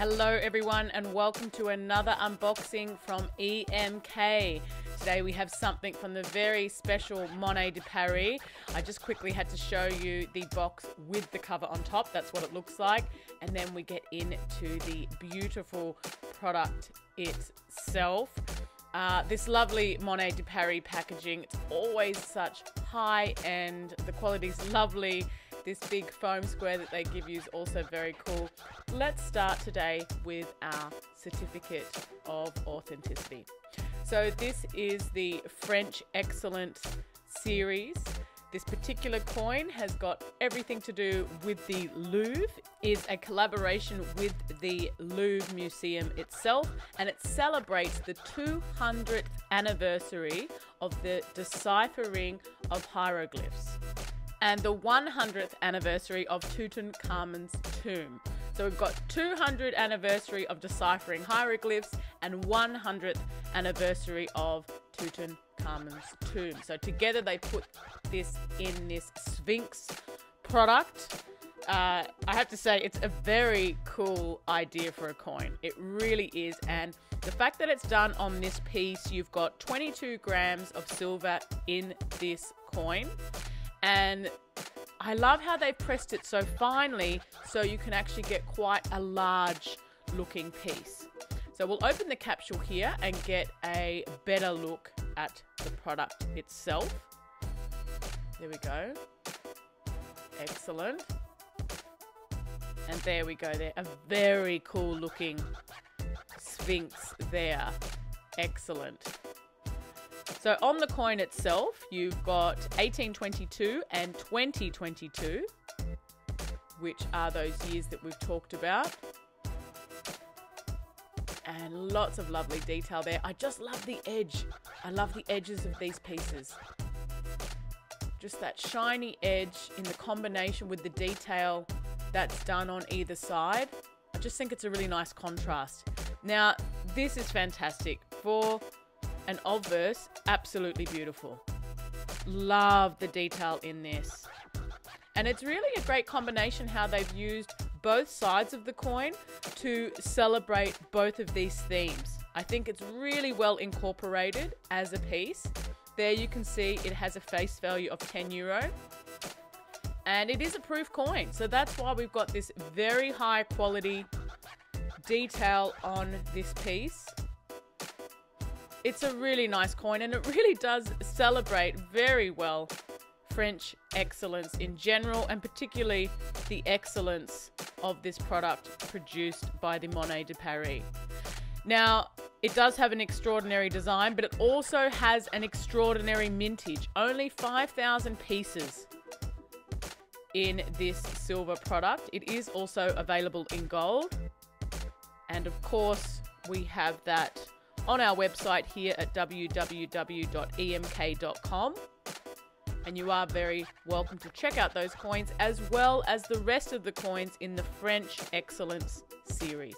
Hello everyone and welcome to another unboxing from EMK. Today we have something from the very special Monnaie de Paris. I just quickly had to show you the box with the cover on top. That's what it looks like. And then we get into the beautiful product itself. This lovely Monnaie de Paris packaging. It's always such high end. The quality's lovely. This big foam square that they give you is also very cool. Let's start today with our certificate of authenticity. So this is the French Excellence series. This particular coin has got everything to do with the Louvre. It's a collaboration with the Louvre Museum itself, and it celebrates the 200th anniversary of the deciphering of hieroglyphs and the 100th anniversary of Tutankhamun's tomb. So we've got 200th anniversary of deciphering hieroglyphs and 100th anniversary of Tutankhamun's tomb. So together they put this in this Sphinx product. I have to say it's a very cool idea for a coin. It really is. And the fact that it's done on this piece, you've got 22 grams of silver in this coin. And I love how they've pressed it so finely so you can actually get quite a large looking piece. So we'll open the capsule here and get a better look at the product itself. There we go. Excellent. And there we go there. A very cool looking Sphinx there. Excellent. So on the coin itself, you've got 1822 and 2022, which are those years that we've talked about. And lots of lovely detail there. I just love the edge. I love the edges of these pieces. Just that shiny edge in the combination with the detail that's done on either side. I just think it's a really nice contrast. Now, this is fantastic. For an obverse, absolutely beautiful. Love the detail in this. And it's really a great combination how they've used both sides of the coin to celebrate both of these themes. I think it's really well incorporated as a piece. There you can see it has a face value of €10. And it is a proof coin. So that's why we've got this very high quality detail on this piece. It's a really nice coin, and it really does celebrate very well French excellence in general, and particularly the excellence of this product produced by the Monnaie de Paris. Now, it does have an extraordinary design, but it also has an extraordinary mintage. Only 5,000 pieces in this silver product. It is also available in gold. And of course, we have that on our website here at www.emk.com. And you are very welcome to check out those coins as well as the rest of the coins in the French Excellence series.